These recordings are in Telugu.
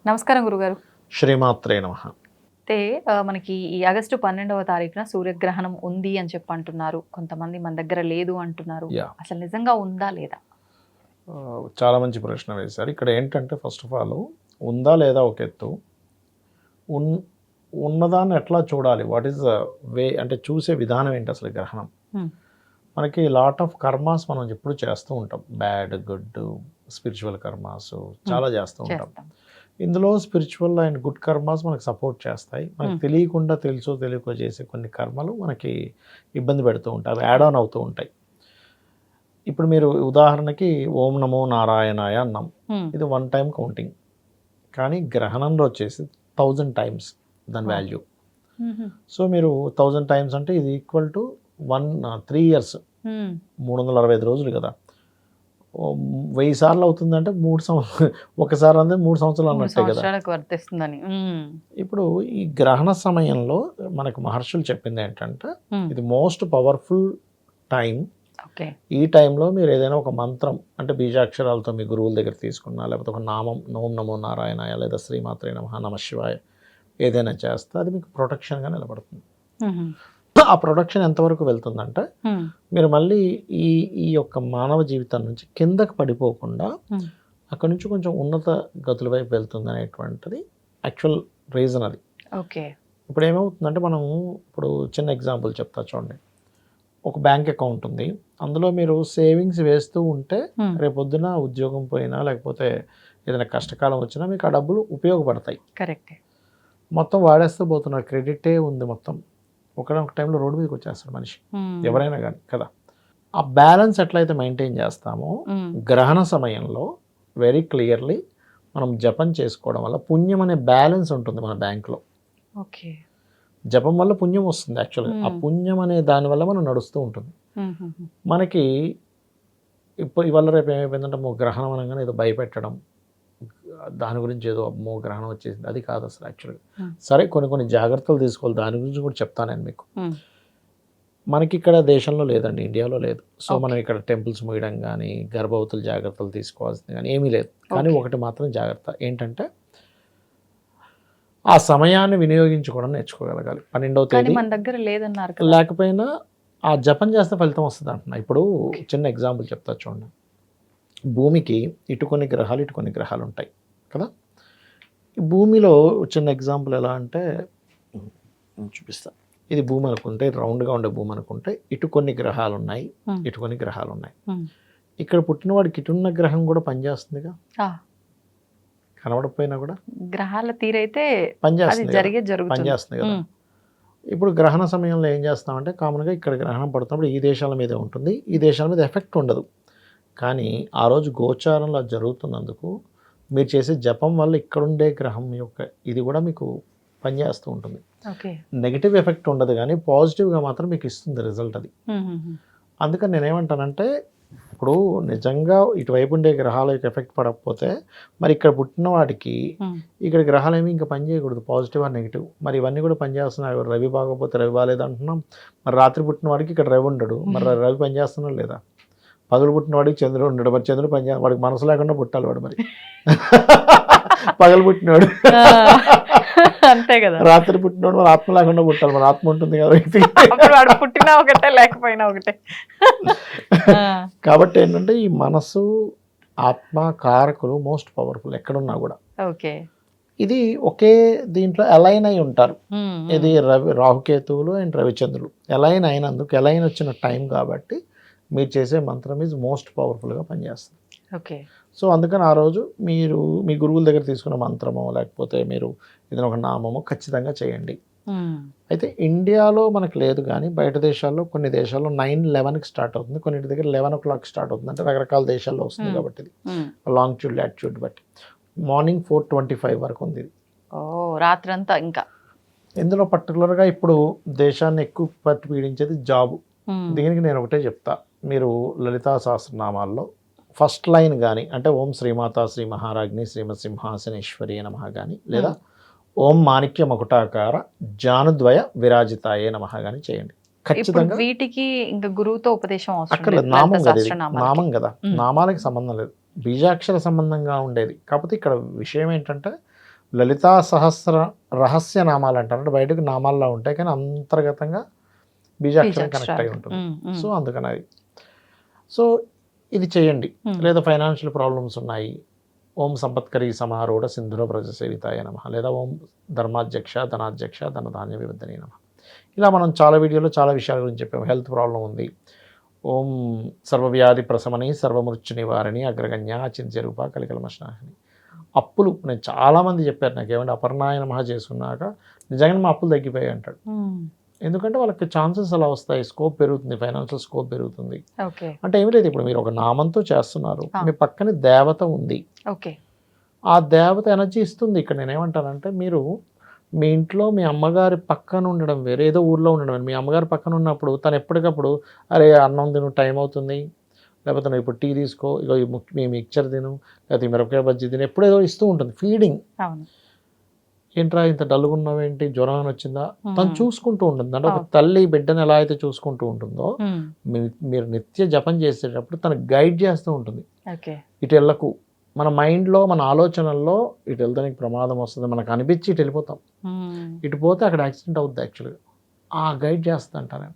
నమస్కారం గురుగారు. శ్రీమాత్రే నమః. అయితే మనకి ఈ ఆగస్టు 12వ తారీఖున సూర్యగ్రహణం ఉంది అని చెప్పి అంటున్నారు. కొంతమంది మన దగ్గర లేదు అంటున్నారు. యాహ్! అసలు నిజంగా ఉందా లేదా? చాలా మంచి ప్రశ్న వేశారు. ఇక్కడ ఏంటంటే ఫస్ట్ ఆఫ్ ఆల్ ఉందా లేదా ఒక ఎత్తు. ఉన్ ఉన్నదాన్ని ఎట్లా చూడాలి? వాట్ ఈస్ ద వే అంటే చూసే విధానం ఏంటి అసలు గ్రహణం? హ్మ్. మనకి లాట్ ఆఫ్ కర్మాస్ మనం ఎప్పుడు చేస్తూ ఉంటాం. బ్యాడ్, గుడ్, స్పిరిచువల్ కర్మాస్ చాలా చేస్తూ ఉంటాం. చేస్తాం. ఇందులో స్పిరిచువల్ అండ్ గుడ్ కర్మాస్ మనకు సపోర్ట్ చేస్తాయి. మనకు తెలియకుండా తెలుసో తెలియకో చేసే కొన్ని కర్మలు మనకి ఇబ్బంది పెడుతూ ఉంటాయి. అవి యాడ్ ఆన్ అవుతూ ఉంటాయి. ఇప్పుడు మీరు ఉదాహరణకి ఓం నమో నారాయణాయ అన్నాం. ఇది 1 టైం కౌంటింగ్. కానీ గ్రహణంలో వచ్చేసి 1000 టైమ్స్ దాని వాల్యూ. సో మీరు 1000 టైమ్స్ అంటే ఇది ఈక్వల్ టు 3 ఇయర్స్, 365 రోజులు కదా. 1000 సార్లు అవుతుందంటే 3 సంవత్సరాలు ఒకసారి అంటే 3 సంవత్సరాలు అన్నట్టే కదా. సంవత్సరాలకు వర్తిస్తుందని. ఇప్పుడు ఈ గ్రహణ సమయంలో మనకు మహర్షులు చెప్పింది ఏంటంటే ఇది మోస్ట్ పవర్ఫుల్ టైం. ఓకే. ఈ టైంలో మీరు ఏదైనా ఒక మంత్రం అంటే బీజాక్షరాలతో మీ గురువుల దగ్గర తీసుకున్నా, లేకపోతే ఒక నామం ఓం నమో నారాయణాయ లేదా శ్రీమాత్రే నమః నమః శివాయ ఏదైనా చేస్తే అది మీకు ప్రొటెక్షన్గా నిలబడుతుంది. ఆ ప్రొటెక్షన్ ఎంతవరకు వెళ్తుందంటే మీరు మళ్ళీ ఈ ఈ యొక్క మానవ జీవితం నుంచి కిందకు పడిపోకుండా అక్కడి నుంచి కొంచెం ఉన్నత గతుల వైపు వెళ్తుంది అనేటువంటిది యాక్చువల్ రీజన్ అది. ఓకే. ఇప్పుడు ఏమవుతుందంటే మనం ఇప్పుడు చిన్న ఎగ్జాంపుల్ చెప్తా చూడండి. ఒక బ్యాంక్ అకౌంట్ ఉంది. అందులో మీరు సేవింగ్స్ వేస్తూ ఉంటే రేపొద్దున ఉద్యోగం పోయినా లేకపోతే ఏదైనా కష్టకాలం వచ్చినా మీకు ఆ డబ్బులు ఉపయోగపడతాయి. కరెక్టే. మొత్తం వాడేస్తూ పోతున్నారు. క్రెడిటే ఉంది మొత్తం. ఒకనొక టైంలో రోడ్డు మీదకి వచ్చేస్తాడు మనిషి, ఎవరైనా కానీ కదా. ఆ బ్యాలెన్స్ ఎట్లయితే మెయింటైన్ చేస్తామో గ్రహణ సమయంలో వెరీ క్లియర్లీ మనం జపం చేసుకోవడం వల్ల పుణ్యం అనే బ్యాలెన్స్ ఉంటుంది మన బ్యాంక్లో. ఓకే. జపం వల్ల పుణ్యం వస్తుంది యాక్చువల్గా. ఆ పుణ్యం అనే దానివల్ల మనం నడుస్తూ ఉంటుంది. మనకి ఇప్పుడు ఇవాళ రేపు ఏమైపోయిందంటే గ్రహణం అనగానే ఏదో భయపెట్టడం, దాని గురించి ఏదో అమ్మో గ్రహణం వచ్చేసింది అది కాదు అసలు యాక్చువల్గా. సరే కొన్ని జాగ్రత్తలు తీసుకోవాలి, దాని గురించి కూడా చెప్తాను నేను మీకు. మనకి ఇక్కడ దేశంలో లేదండి, ఇండియాలో లేదు. సో మనం ఇక్కడ టెంపుల్స్ మూయడం కానీ గర్భవతులు జాగ్రత్తలు తీసుకోవాల్సింది కానీ ఏమీ లేదు. కానీ ఒకటి మాత్రం జాగ్రత్త ఏంటంటే ఆ సమయాన్ని వినియోగించుకోవడం నేర్చుకోగలగాలి. 12వ తేదీ మన దగ్గర లేదన్నారు, లేకపోయినా ఆ జపం చేస్తే ఫలితం వస్తుంది అంటున్నా. ఇప్పుడు చిన్న ఎగ్జాంపుల్ చెప్తా చూడండి. భూమికి ఇటు కొన్ని గ్రహాలు ఇటు కొన్ని గ్రహాలు ఉంటాయి కదా. భూమిలో చిన్న ఎగ్జాంపుల్ ఎలా అంటే చూపిస్తా. ఇది భూమి అనుకుంటే, రౌండ్గా ఉండే భూమి అనుకుంటే ఇటు కొన్ని గ్రహాలు ఉన్నాయి, ఇటు కొన్ని గ్రహాలు ఉన్నాయి. ఇక్కడ పుట్టినవాడికి ఇటున్న గ్రహం కూడా పనిచేస్తుందిగా, కనబడకపోయినా కూడా గ్రహాల తీరైతే పనిచేస్తుంది కదా. ఇప్పుడు గ్రహణ సమయంలో ఏం చేస్తామంటే కామన్గా ఇక్కడ గ్రహణం పడుతున్నప్పుడు ఈ దేశాల మీదే ఉంటుంది, ఈ దేశాల మీద ఎఫెక్ట్ ఉండదు. కానీ ఆ రోజు గోచారంలో జరుగుతున్నందుకు మీరు చేసే జపం వల్ల ఇక్కడుండే గ్రహం యొక్క ఇది కూడా మీకు పనిచేస్తూ ఉంటుంది. నెగిటివ్ ఎఫెక్ట్ ఉండదు కానీ పాజిటివ్గా మాత్రం మీకు ఇస్తుంది రిజల్ట్ అది. అందుకని నేనేమంటానంటే ఇప్పుడు నిజంగా ఇటువైపు ఉండే గ్రహాల యొక్క ఎఫెక్ట్ పడకపోతే మరి ఇక్కడ పుట్టిన వాడికి ఇక్కడ గ్రహాలు ఏమి ఇంకా పని చేయకూడదు, పాజిటివ్ ఆర్ నెగిటివ్. మరి ఇవన్నీ కూడా పనిచేస్తున్నాయి. రవి బాగోపోతే రవి బాగాలేదు అంటున్నాం. మరి రాత్రి పుట్టిన వాడికి ఇక్కడ రవి ఉండడు, మరి రవి పనిచేస్తున్నాడు లేదా. పగలు పుట్టిన వాడికి చంద్రుడు ఉండడు, మరి చంద్రుడు పనిచేయాలి. వాడికి మనసు లేకుండా పుట్టాలి వాడు మరి. పగలు పుట్టినవాడు అంతే కదా. రాత్రి పుట్టినవాడు మరి ఆత్మ లేకుండా పుట్టాలి, మరి ఆత్మ ఉంటుంది కదా వ్యక్తి. పుట్టినా ఒకటే లేకపోయినా ఒకటే. కాబట్టి ఏంటంటే ఈ మనసు ఆత్మ కారకులు మోస్ట్ పవర్ఫుల్ ఎక్కడున్నా కూడా. ఓకే. ఇది ఒకే దీంట్లో అలైన్ అయి ఉంటారు. ఇది రాహుకేతువులు అండ్ రవిచంద్రులు అలైన్ అయినందుకు, అలైన్ వచ్చిన టైం కాబట్టి మీరు చేసే మంత్రం ఈజ్ మోస్ట్ పవర్ఫుల్గా పనిచేస్తుంది. ఓకే. సో అందుకని ఆ రోజు మీరు మీ గురువుల దగ్గర తీసుకున్న మంత్రమో లేకపోతే మీరు ఏదైనా ఒక నామమో ఖచ్చితంగా చేయండి. అయితే ఇండియాలో మనకు లేదు కానీ బయట దేశాల్లో కొన్ని దేశాల్లో 9-11కి స్టార్ట్ అవుతుంది, కొన్నింటి దగ్గర 11 o'clock స్టార్ట్ అవుతుంది. అంటే రకరకాల దేశాల్లో వస్తుంది కాబట్టి ఇది లాంగిట్యూడ్ లాటిట్యూడ్ బట్టి మార్నింగ్ 4:25 వరకు ఉంది ఇది. రాత్రంతా. ఇంకా ఇందులో పర్టికులర్గా ఇప్పుడు దేశాన్ని ఎక్కువ పట్టి పీడించేది జాబు. దీనికి నేను ఒకటే చెప్తా, మీరు లలితా సహస్రనామాల్లో ఫస్ట్ లైన్ కానీ అంటే ఓం శ్రీమాత శ్రీ మహారాజ్ని శ్రీమత్ సింహాసనేశ్వరి నమః కానీ లేదా ఓం మాణిక్య మకుటాకార జానుద్వయ విరాజితాయే నమః కానీ చేయండి. ఖచ్చితంగా వీటికి ఇంకా గురువుతో ఉపదేశం అక్కర్లేదు, నామం కదా ఇది, నామం కదా, నామాలకి సంబంధం లేదు, బీజాక్షర సంబంధంగా ఉండేది. కాకపోతే ఇక్కడ విషయం ఏంటంటే లలితా సహస్ర రహస్య నామాలు అంటారు, అంటే బయటకు నామాల్లో ఉంటాయి కానీ అంతర్గతంగా బీజాక్షరం కనెక్ట్ అయి ఉంటుంది. సో అందుకని అది. సో ఇది చేయండి. లేదా ఫైనాన్షియల్ ప్రాబ్లమ్స్ ఉన్నాయి, ఓం సంపత్కరీ సమారూఢ సింధుర ప్రజసేవితాయ నమ, లేదా ఓం ధర్మాధ్యక్ష ధనాధ్యక్ష ధనధాన్య వివర్ధనే నమ. ఇలా మనం చాలా వీడియోలో చాలా విషయాల గురించి చెప్పాము. హెల్త్ ప్రాబ్లం ఉంది, ఓం సర్వవ్యాధి ప్రశమని సర్వమృత్యు నివారణి అగ్రగణ్య చింత్య రూప కలికలమశనాశిని. అప్పులు నేను చాలామంది చెప్పారు నాకు, ఏమంటే అపర్ణాయ నమః చేసుకున్నాక నిజంగా మా అప్పులు తగ్గిపోయాయి అంటాడు. ఎందుకంటే వాళ్ళకి ఛాన్సెస్ అలా వస్తాయి, స్కోప్ పెరుగుతుంది, ఫైనాన్షియల్ స్కోప్ పెరుగుతుంది. అంటే ఏమి లేదు, ఇప్పుడు మీరు ఒక నామంతో చేస్తున్నారు, మీ పక్కన దేవత ఉంది, ఆ దేవత ఎనర్జీ ఇస్తుంది. ఇక్కడ నేనేమంటానంటే, మీరు మీ ఇంట్లో మీ అమ్మగారి పక్కన ఉండడం వేరే, ఏదో ఊర్లో ఉండడం. మీ అమ్మగారి పక్కన ఉన్నప్పుడు తను ఎప్పటికప్పుడు అరే అన్నం తిను టైం అవుతుంది, లేకపోతే నువ్వు ఇప్పుడు టీ తీసుకో, ఇగో మీ మిక్చర్ తిను, లేకపోతే మిరపకాయ బజ్జీ తిను, ఎప్పుడు ఏదో ఇస్తూ ఉంటుంది ఫీడింగ్. ఏంట్రా ఇంత డల్గా ఉన్నావేంటి, జ్వరం అని వచ్చిందా, తను చూసుకుంటూ ఉంటుంది. అంటే ఒక తల్లి బిడ్డను ఎలా అయితే చూసుకుంటూ ఉంటుందో, మీరు నిత్య జపం చేసేటప్పుడు తను గైడ్ చేస్తూ ఉంటుంది. ఇటు వెళ్ళకు, మన మైండ్లో మన ఆలోచనల్లో ఇటు వెళ్తే నీకు ప్రమాదం వస్తుంది మనకు అనిపించి ఇటు వెళ్ళిపోతాం, ఇటు పోతే అక్కడ యాక్సిడెంట్ అవుద్ది. యాక్చువల్గా ఆ గైడ్ చేస్తా అంటాను.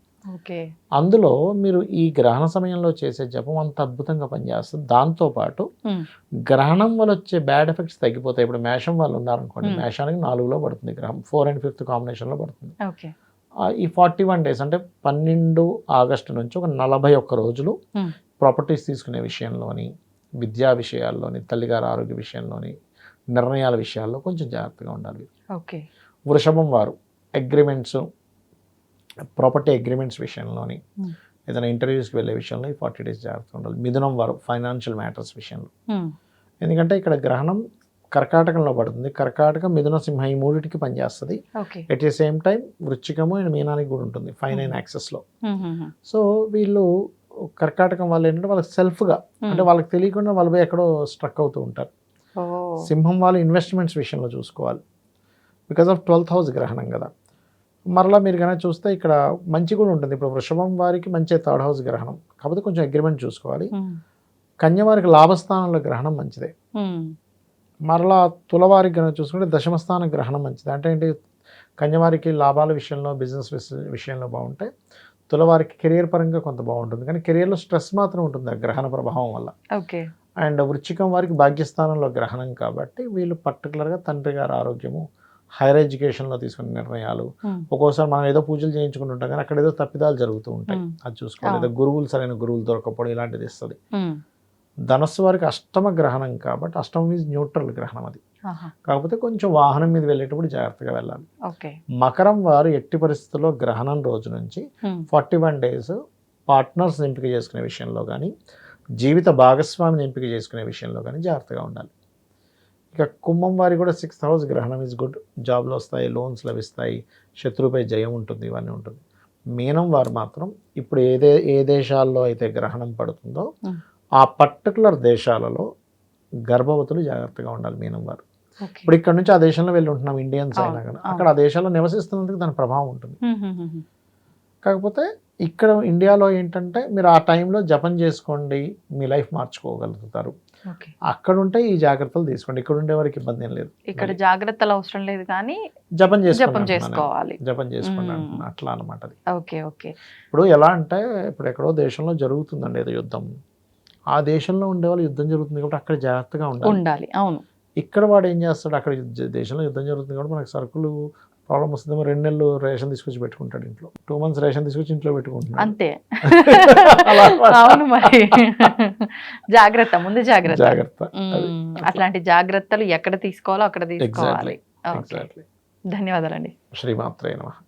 అందులో మీరు ఈ గ్రహణ సమయంలో చేసే జపం అంత అద్భుతంగా పనిచేస్తుంది. దాంతోపాటు గ్రహణం వల్ల వచ్చే బ్యాడ్ ఎఫెక్ట్స్ తగ్గిపోతాయి. ఇప్పుడు మేషం వాళ్ళు ఉన్నారనుకోండి, మేషానికి 4లో పడుతుంది గ్రహం, 4 and 5th కాంబినేషన్లో పడుతుంది. ఈ 41 days అంటే 12 ఆగస్టు నుంచి ఒక 41 రోజులు ప్రాపర్టీస్ తీసుకునే విషయంలోని, విద్యా విషయాల్లోని, తల్లిగారి ఆరోగ్య విషయంలోని, నిర్ణయాల విషయాల్లో కొంచెం జాగ్రత్తగా ఉండాలి. వృషభం వారు అగ్రిమెంట్స్, ప్రాపర్టీ అగ్రిమెంట్స్ విషయంలోని, ఏదైనా ఇంటర్వ్యూస్కి వెళ్ళే విషయంలో ఈ 40 days జాగ్రత్తగా ఉండాలి. మిథునం వారు ఫైనాన్షియల్ మ్యాటర్స్ విషయంలో, ఎందుకంటే ఇక్కడ గ్రహణం కర్కాటకంలో పడుతుంది. కర్కాటక, మిథున, సింహ ఈ మూడింటికి పనిచేస్తుంది. ఎట్ ది సేమ్ టైం వృశ్చికము అండ్ మీనానికి కూడా ఉంటుంది 5-9 యాక్సెస్లో. సో వీళ్ళు కర్కాటకం వాళ్ళు ఏంటంటే వాళ్ళకి సెల్ఫ్గా, అంటే వాళ్ళకి తెలియకుండా వాళ్ళు పోయి ఎక్కడో స్ట్రక్ అవుతూ ఉంటారు. సింహం వాళ్ళు ఇన్వెస్ట్మెంట్స్ విషయంలో చూసుకోవాలి, బికాజ్ ఆఫ్ 12th house గ్రహణం కదా. మరలా మీరు కనుక చూస్తే ఇక్కడ మంచి కూడా ఉంటుంది. ఇప్పుడు వృషభం వారికి మంచి 3rd house గ్రహణం, కాకపోతే కొంచెం అగ్రిమెంట్ చూసుకోవాలి. కన్య వారికి లాభస్థానంలో గ్రహణం మంచిదే. మరలా తులవారికి కనుక చూసుకుంటే దశమస్థాన గ్రహణం మంచిది. అంటే ఏంటి, కన్యవారికి లాభాల విషయంలో, బిజినెస్ విషయంలో బాగుంటాయి. తులవారికి కెరియర్ పరంగా కొంత బాగుంటుంది, కానీ కెరియర్లో స్ట్రెస్ మాత్రం ఉంటుంది ఆ గ్రహణ ప్రభావం వల్ల. అండ్ వృశ్చికం వారికి భాగ్యస్థానంలో గ్రహణం కాబట్టి వీళ్ళు పర్టికులర్గా తండ్రి గారి ఆరోగ్యము, హైయర్ ఎడ్యుకేషన్లో తీసుకునే నిర్ణయాలు, ఒక్కోసారి మనం ఏదో పూజలు చేయించుకుంటుంటాం కానీ అక్కడ ఏదో తప్పిదాలు జరుగుతూ ఉంటాయి, అది చూసుకోవాలి. ఏదో గురువులు సరైన గురువులు దొరకపోవడం ఇలాంటిది ఇస్తుంది. ధనస్సు వారికి అష్టమ గ్రహణం కాబట్టి, అష్టమం ఈజ్ న్యూట్రల్ గ్రహణం అది, కాకపోతే కొంచెం వాహనం మీద వెళ్ళేటప్పుడు జాగ్రత్తగా వెళ్ళాలి. మకరం వారు ఎట్టి పరిస్థితుల్లో గ్రహణం రోజు నుంచి 41 days పార్ట్నర్స్ ఎంపిక చేసుకునే విషయంలో కానీ, జీవిత భాగస్వామిని ఎంపిక చేసుకునే విషయంలో కానీ జాగ్రత్తగా ఉండాలి. ఇక కుంభం వారి కూడా 6th house గ్రహణం ఈజ్ గుడ్, జాబ్లు వస్తాయి, లోన్స్ లభిస్తాయి, శత్రువుపై జయం ఉంటుంది, ఇవన్నీ ఉంటుంది. మీనం వారు మాత్రం ఇప్పుడు ఏ దేశాల్లో అయితే గ్రహణం పడుతుందో ఆ పర్టికులర్ దేశాలలో గర్భవతులు జాగ్రత్తగా ఉండాలి మీనం వారు. ఇప్పుడు ఇక్కడ నుంచి ఆ దేశంలో వెళ్ళి ఉంటున్నాం ఇండియన్స్ అయినా కానీ, అక్కడ ఆ దేశాల్లో నివసిస్తున్నందుకు దాని ప్రభావం ఉంటుంది. కాకపోతే ఇక్కడ ఇండియాలో ఏంటంటే మీరు ఆ టైంలో జపం చేసుకోండి, మీ లైఫ్ మార్చుకోగలుగుతారు. అక్కడ ఉంటే ఈ జాగ్రత్తలు తీసుకోండి, ఇక్కడ ఉండే వారికి ఇబ్బంది ఏం లేదు. ఇక్కడ జాగ్రత్తలు అవసరం లేదు కానీ జపం చేసుకోవాలి, జపం చేసుకోండి అట్లా అనమాట. ఓకే. ఇప్పుడు ఎలా అంటే, ఇప్పుడు ఎక్కడో దేశంలో జరుగుతుందండి ఏదో యుద్ధం, ఆ దేశంలో ఉండే వాళ్ళు యుద్ధం జరుగుతుంది కాబట్టి అక్కడ జాగ్రత్తగా ఉండాలి. అవును. ఇక్కడ వాడు ఏం చేస్తాడు, అక్కడ దేశంలో యుద్ధం జరుగుతుంది కాబట్టి మనకు సరుకులు ప్రాబ్లం వస్తుందేమో, 2 నెలలు రేషన్ తీసుకొచ్చి పెట్టుకుంటాడు ఇంట్లో, 2 months రేషన్ తీసుకొచ్చి ఇంట్లో పెట్టుకుంటున్నాడు అంతే. అవును మరి, ముందు జాగ్రత్త. అట్లాంటి జాగ్రత్తలు ఎక్కడ తీసుకోవాలో అక్కడ తీసుకోవాలి. ధన్యవాదాలండి. శ్రీమాత్రే నమః.